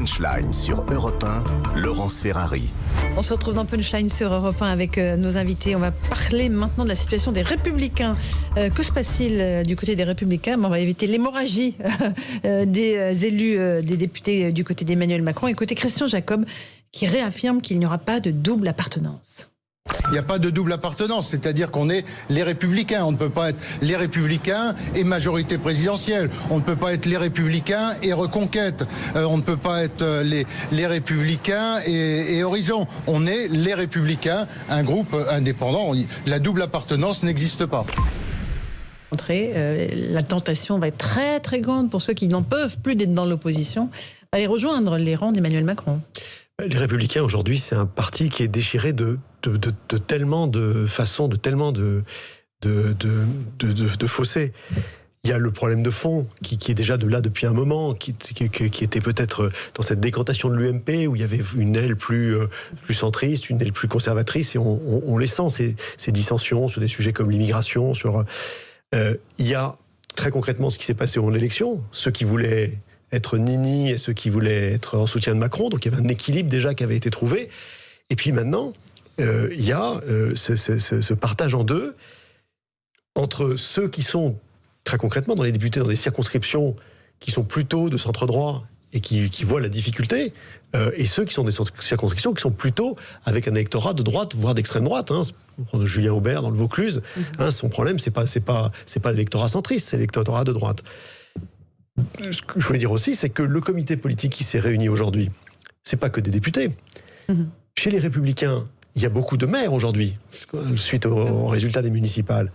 Punchline sur Europe 1, Laurence Ferrari. On se retrouve dans Punchline sur Europe 1 avec nos invités. On va parler maintenant de la situation des Républicains. Que se passe-t-il du côté des Républicains? On va éviter l'hémorragie des élus, des députés du côté d'Emmanuel Macron et côté Christian Jacob qui réaffirme qu'il n'y aura pas de double appartenance. Il n'y a pas de double appartenance, c'est-à-dire qu'on est les Républicains. On ne peut pas être les Républicains et majorité présidentielle. On ne peut pas être les Républicains et Reconquête. On ne peut pas être les Républicains et Horizon. On est les Républicains, un groupe indépendant. La double appartenance n'existe pas. La tentation va être très très grande pour ceux qui n'en peuvent plus d'être dans l'opposition, aller rejoindre les rangs d'Emmanuel Macron. Les Républicains, aujourd'hui, c'est un parti qui est déchiré de tellement de façons, de tellement de fossés. Il y a le problème de fond qui est déjà de là depuis un moment, qui était peut-être dans cette décantation de l'UMP, où il y avait une aile plus centriste, une aile plus conservatrice, et on les sent, ces dissensions sur des sujets comme l'immigration. Il y a très concrètement ce qui s'est passé en élection, ceux qui voulaient être Nini et ceux qui voulaient être en soutien de Macron. Donc il y avait un équilibre déjà qui avait été trouvé. Et puis maintenant, il y a ce partage en deux entre ceux qui sont très concrètement dans les députés, dans des circonscriptions qui sont plutôt de centre droit et qui voient la difficulté, et ceux qui sont des circonscriptions qui sont plutôt avec un électorat de droite, voire d'extrême droite. Julien Aubert dans le Vaucluse, son problème, c'est pas l'électorat centriste, c'est l'électorat de droite. Ce que je voulais dire aussi, c'est que le comité politique qui s'est réuni aujourd'hui, c'est pas que des députés. Chez les Républicains, il y a beaucoup de maires aujourd'hui, suite aux résultats des municipales.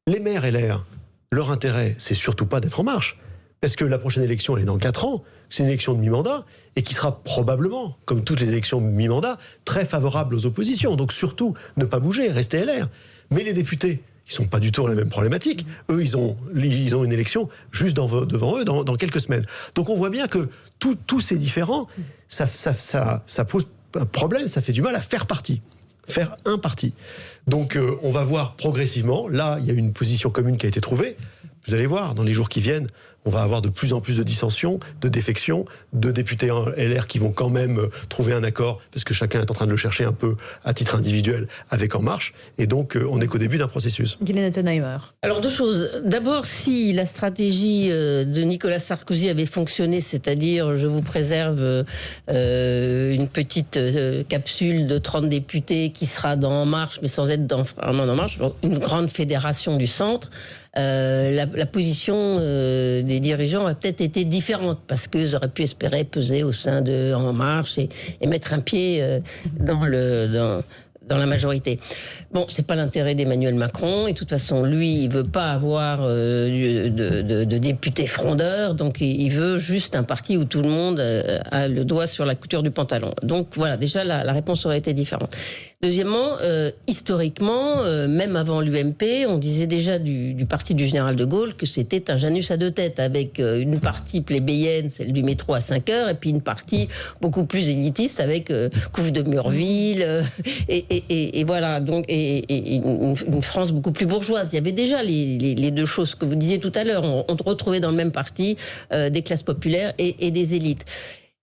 Les maires LR, leur intérêt, c'est surtout pas d'être en marche. Parce que la prochaine élection, elle est dans 4 ans. C'est une élection de mi-mandat et qui sera probablement, comme toutes les élections de mi-mandat, très favorable aux oppositions. Donc surtout, ne pas bouger, rester LR. Mais les députés, ils ne sont pas du tout dans la même problématique. Eux, ils ont une élection juste devant eux dans quelques semaines. Donc on voit bien que tous ces différends, ça pose un problème, ça fait du mal à faire un parti. Donc on va voir progressivement, là il y a une position commune qui a été trouvée. Vous allez voir, dans les jours qui viennent, on va avoir de plus en plus de dissensions, de défections, de députés LR qui vont quand même trouver un accord, parce que chacun est en train de le chercher un peu à titre individuel avec En Marche. Et donc, on n'est qu'au début d'un processus. Guylaine Ottenheimer. Alors, 2 choses. D'abord, si la stratégie de Nicolas Sarkozy avait fonctionné, c'est-à-dire je vous préserve une petite capsule de 30 députés qui sera dans En Marche, mais sans être vraiment En Marche, une grande fédération du centre, la position des dirigeants aurait peut-être été différente parce qu'ils auraient pu espérer peser au sein de En Marche et mettre un pied dans la majorité. Bon, c'est pas l'intérêt d'Emmanuel Macron, et de toute façon, lui, il veut pas avoir de députés frondeurs, donc il veut juste un parti où tout le monde a le doigt sur la couture du pantalon. Donc voilà, déjà, la réponse aurait été différente. Deuxièmement, historiquement, même avant l'UMP, on disait déjà du parti du général de Gaulle que c'était un Janus à 2 têtes, avec une partie plébéienne, celle du métro à 5 heures, et puis une partie beaucoup plus élitiste avec Couve de Murville, et voilà, donc, et une France beaucoup plus bourgeoise. Il y avait déjà les 2 choses que vous disiez tout à l'heure. On retrouvait dans le même parti des classes populaires et des élites.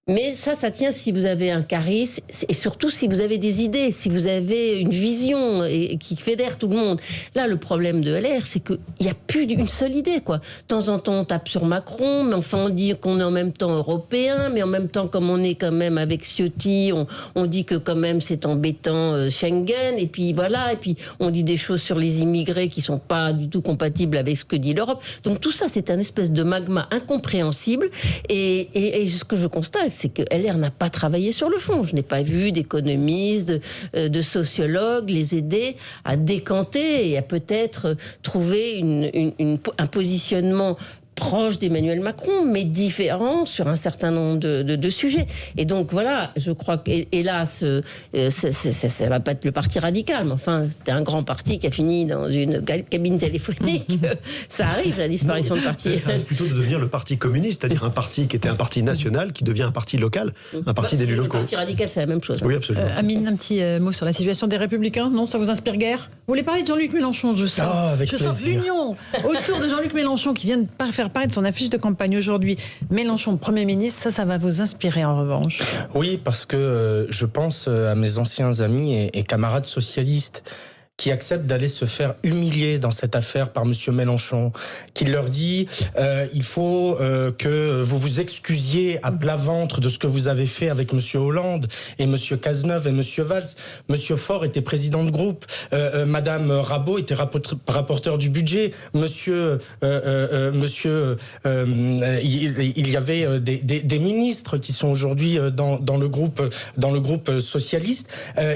Mais ça tient si vous avez un charisme et surtout si vous avez des idées, si vous avez une vision qui fédère tout le monde. Là, le problème de LR, c'est qu'il n'y a plus d'une seule idée, quoi. De temps en temps, on tape sur Macron, mais enfin, on dit qu'on est en même temps européen, mais en même temps, comme on est quand même avec Ciotti, on dit que quand même c'est embêtant Schengen, et puis voilà, et puis on dit des choses sur les immigrés qui sont pas du tout compatibles avec ce que dit l'Europe. Donc tout ça, c'est un espèce de magma incompréhensible, et ce que je constate, c'est que LR n'a pas travaillé sur le fond. Je n'ai pas vu d'économistes, de sociologues les aider à décanter et à peut-être trouver un positionnement proche d'Emmanuel Macron, mais différent sur un certain nombre de sujets. Et donc voilà, je crois qu'hélas, ça va pas être le parti radical, mais enfin, c'était un grand parti qui a fini dans une cabine téléphonique. Ça arrive, la disparition de parti. Ça risque plutôt de devenir le parti communiste, c'est-à-dire un parti qui était un parti national, qui devient un parti local, un parti d'élus locaux. Le parti radical, c'est la même chose. Oui, absolument. Amine, un petit mot sur la situation des Républicains. Non, ça vous inspire guère? Vous voulez parler de Jean-Luc Mélenchon, je sens. Avec je sens plaisir. l'union autour de Jean-Luc Mélenchon qui vient de faire apparaître son affiche de campagne aujourd'hui, Mélenchon Premier ministre, ça va vous inspirer en revanche? Oui, parce que je pense à mes anciens amis et camarades socialistes qui acceptent d'aller se faire humilier dans cette affaire par monsieur Mélenchon, qui leur dit il faut que vous vous excusiez à plat ventre de ce que vous avez fait avec monsieur Hollande et monsieur Cazeneuve et monsieur Valls. Monsieur Faure était président de groupe, madame Rabault était rapporteur du budget, il y avait des ministres qui sont aujourd'hui dans le groupe socialiste.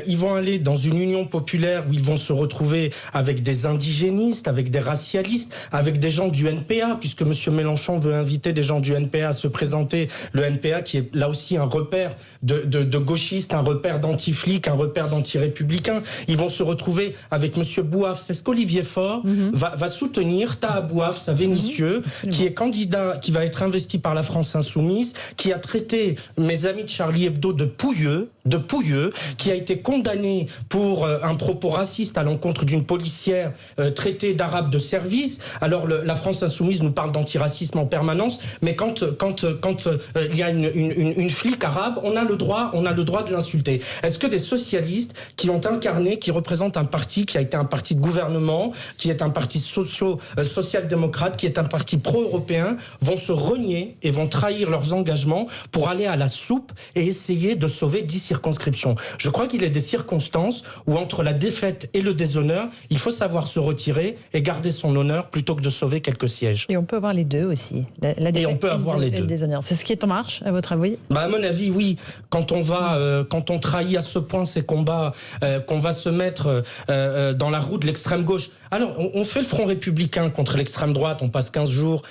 Ils vont aller dans une union populaire où ils vont se retrouver avec des indigénistes, avec des racialistes, avec des gens du NPA, puisque M. Mélenchon veut inviter des gens du NPA à se présenter. Le NPA qui est là aussi un repère de gauchistes, un repère d'anti-flics, un repère d'anti-républicains. Ils vont se retrouver avec M. Bouaf. C'est ce qu'Olivier Faure va soutenir. Taha Bouaf, sa Vénitieux, qui est candidat, qui va être investi par la France Insoumise, qui a traité mes amis de Charlie Hebdo de pouilleux, qui a été condamné pour un propos raciste à l'encontre d'une policière traitée d'arabe de service. Alors la France Insoumise nous parle d'antiracisme en permanence, mais quand il y a une flic arabe, on a le droit de l'insulter. Est-ce que des socialistes qui représentent un parti qui a été un parti de gouvernement, qui est un parti social-démocrate, qui est un parti pro-européen, vont se renier et vont trahir leurs engagements pour aller à la soupe et essayer de sauver 10 circonscriptions? Je crois qu'il y a des circonstances où entre la défaite et le déshonneur, il faut savoir se retirer et garder son honneur plutôt que de sauver quelques sièges. Et on peut avoir les deux aussi. La défaite et on peut avoir les deux. Le déshonneur. C'est ce qui est en marche, à votre avis? À mon avis, oui. Quand on trahit à ce point ces combats, qu'on va se mettre dans la roue de l'extrême gauche. Alors, on fait le front républicain contre l'extrême droite, on passe 15 jours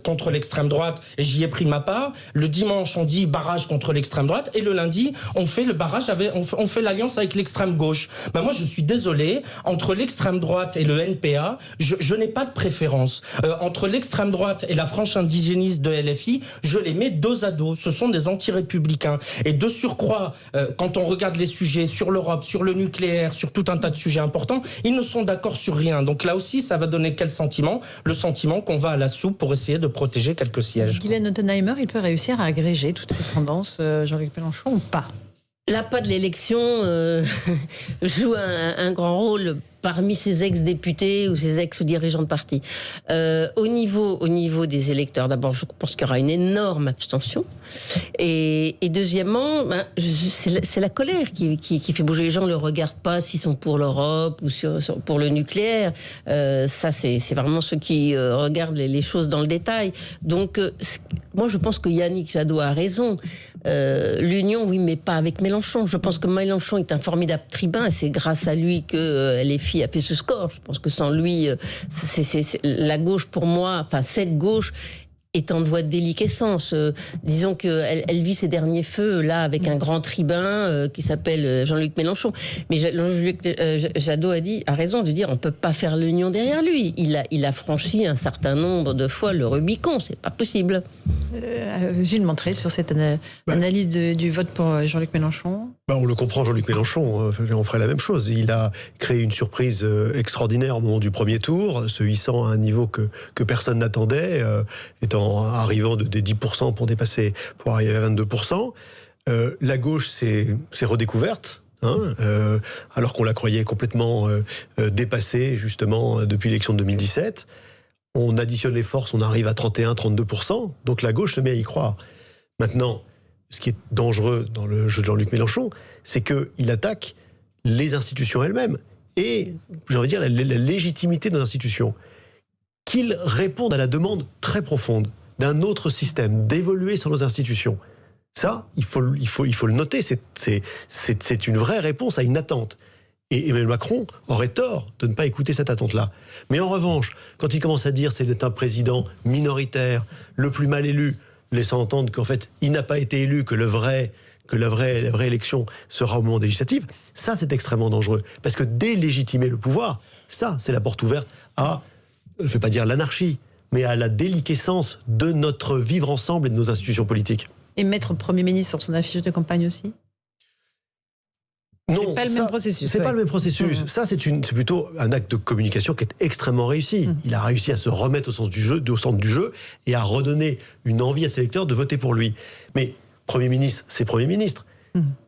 contre l'extrême droite, et j'y ai pris ma part. Le dimanche, on dit barrage contre l'extrême droite, et le lundi, on fait le barrage, on fait l'alliance avec l'extrême gauche. Moi, je suis désolé, entre l'extrême droite et le NPA, je n'ai pas de préférence. Entre l'extrême droite et la frange indigéniste de LFI, je les mets dos à dos. Ce sont des anti-républicains. Et de surcroît, quand on regarde les sujets sur l'Europe, sur le nucléaire, sur tout un tas de sujets importants, ils ne sont d'accord sur rien. Donc là aussi, ça va donner quel sentiment? Le sentiment qu'on va à la soupe pour essayer de protéger quelques sièges. Guylaine Ottenheimer, il peut réussir à agréger toutes ces tendances, Jean-Luc Mélenchon, ou pas? L'appât de l'élection joue un grand rôle parmi ces ex-députés ou ces ex-dirigeants de parti. Au niveau des électeurs, d'abord, je pense qu'il y aura une énorme abstention. Et deuxièmement, c'est la colère qui fait bouger. Les gens ne le regardent pas s'ils sont pour l'Europe ou pour le nucléaire. Ça, c'est vraiment ceux qui regardent les choses dans le détail. Donc, moi, je pense que Yannick Jadot a raison. L'union, oui, mais pas avec Mélenchon. Je pense que Mélenchon est un formidable tribun et c'est grâce à lui que LFI a fait ce score. Je pense que sans lui, la gauche, pour moi, enfin cette gauche est en voie de déliquescence. Disons qu'elle vit ses derniers feux là avec un grand tribun qui s'appelle Jean-Luc Mélenchon. Mais Jean-Luc Jadot a raison de dire on peut pas faire l'union derrière lui. Il a franchi un certain nombre de fois le Rubicon. C'est pas possible. Gilles Montré sur cette analyse du vote pour Jean-Luc Mélenchon. On le comprend, Jean-Luc Mélenchon, on ferait la même chose. Il a créé une surprise extraordinaire au moment du premier tour, se hissant à un niveau que personne n'attendait, arrivant des 10% pour arriver à 22%. La gauche s'est redécouverte. Alors qu'on la croyait complètement dépassée, justement, depuis l'élection de 2017. On additionne les forces, on arrive à 31-32%. Donc la gauche se met à y croire. Maintenant, ce qui est dangereux dans le jeu de Jean-Luc Mélenchon, c'est qu'il attaque les institutions elles-mêmes et, j'ai envie de dire, la légitimité de nos institutions. Qu'il réponde à la demande très profonde d'un autre système, d'évoluer sur nos institutions. Ça, il faut le noter, c'est une vraie réponse à une attente. Et Emmanuel Macron aurait tort de ne pas écouter cette attente-là. Mais en revanche, quand il commence à dire c'est un président minoritaire, le plus mal élu, laissant entendre qu'en fait, il n'a pas été élu, que la vraie élection sera au moment des législatives, ça c'est extrêmement dangereux. Parce que délégitimer le pouvoir, ça c'est la porte ouverte à, je ne vais pas dire l'anarchie, mais à la déliquescence de notre vivre ensemble et de nos institutions politiques. Et mettre Premier ministre sur son affiche de campagne aussi? c'est pas le même processus. C'est pas le même processus. Ça, c'est plutôt un acte de communication qui est extrêmement réussi. Il a réussi à se remettre au centre du jeu et à redonner une envie à ses électeurs de voter pour lui. Mais Premier ministre, c'est Premier ministre.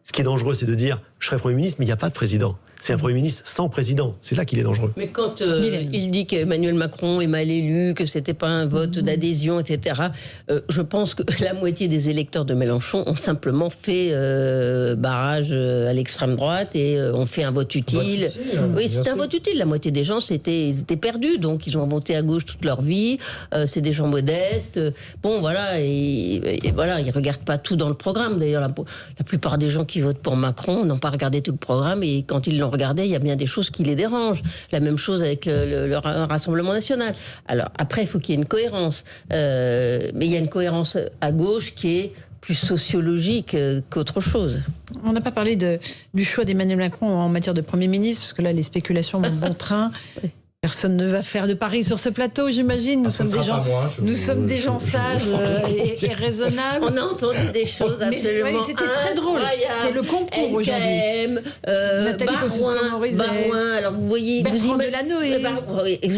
Ce qui est dangereux, c'est de dire je serai Premier ministre, mais il n'y a pas de président. C'est un Premier ministre sans président. C'est là qu'il est dangereux. Mais quand il dit qu'Emmanuel Macron est mal élu, que c'était pas un vote d'adhésion, etc., je pense que la moitié des électeurs de Mélenchon ont simplement fait barrage à l'extrême droite et ont fait un vote utile. Oui, c'était un vote utile. La moitié des gens, ils étaient perdus, donc ils ont voté à gauche toute leur vie. C'est des gens modestes. Bon, voilà, et voilà, ils regardent pas tout dans le programme. D'ailleurs, la plupart des gens qui votent pour Macron n'ont pas regardé tout le programme, et quand ils l'ont regardé, il y a bien des choses qui les dérangent. La même chose avec le Rassemblement national. Alors après, il faut qu'il y ait une cohérence. Mais il y a une cohérence à gauche qui est plus sociologique qu'autre chose. On n'a pas parlé du choix d'Emmanuel Macron en matière de Premier ministre, parce que là, les spéculations vont bon train. Personne ne va faire de paris sur ce plateau, j'imagine. Nous sommes des gens sages et raisonnables. On a entendu des choses absolument incroyables. C'était très drôle. C'est le concours aujourd'hui. Barouin. Alors vous voyez, vous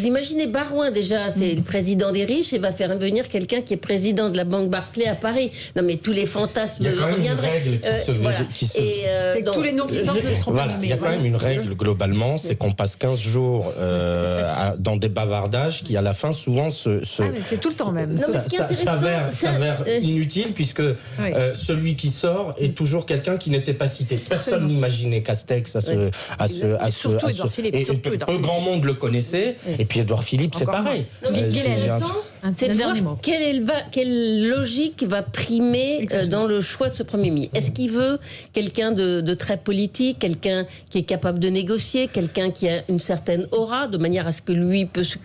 imaginez Barouin déjà, c'est le président des riches et va faire venir quelqu'un qui est président de la Banque Barclay à Paris. Non mais tous les fantasmes reviendraient. C'est que tous les noms qui sortent ne seront pas nommés. Il y a quand même une règle globalement, c'est qu'on passe 15 jours dans des bavardages qui à la fin souvent mais c'est tout le temps même. s'avère inutile, puisque celui qui sort est toujours quelqu'un qui n'était pas cité. Personne n'imaginait Castex et peu grand monde le connaissait. Et puis Édouard Philippe, c'est pareil. C'est de voir quelle logique va primer dans le choix de ce Premier ministre. Est-ce qu'il veut quelqu'un de très politique, quelqu'un qui est capable de négocier, quelqu'un qui a une certaine aura, de manière à ce que lui puisse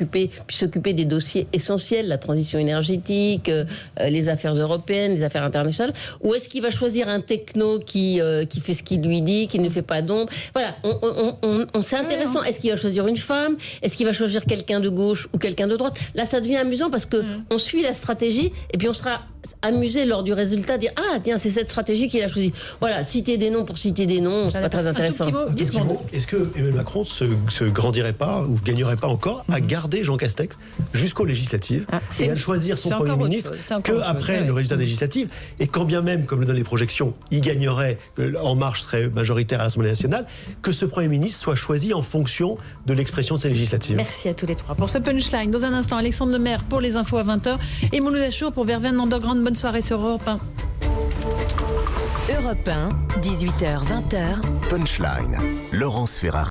s'occuper des dossiers essentiels, la transition énergétique, les affaires européennes, les affaires internationales, ou est-ce qu'il va choisir un techno qui fait ce qu'il lui dit, qui ne fait pas d'ombre? Voilà, c'est intéressant. Est-ce qu'il va choisir une femme? Est-ce qu'il va choisir quelqu'un de gauche ou quelqu'un de droite? Là, ça devient amusant parce que on suit la stratégie et puis on sera amusé lors du résultat de dire ah tiens, c'est cette stratégie qu'il a choisie. Voilà, citer des noms pour citer des noms, c'est pas très intéressant. Est-ce que Emmanuel Macron se grandirait pas ou gagnerait pas encore à garder Jean Castex jusqu'aux législatives et à choisir son Premier ministre qu'après le résultat législatif, et quand bien même, comme le donnent les projections, il gagnerait, En Marche serait majoritaire à l'Assemblée nationale, que ce Premier ministre soit choisi en fonction de l'expression de ces législatives. Merci à tous les trois pour ce punchline. Dans un instant, Alexandre Lemaire pour les infos à 20h et Mouloud Achour pour Verveine Underground. Bonne soirée sur Europe 1. Europe 1, 18h, 20h. Punchline, Laurence Ferrari.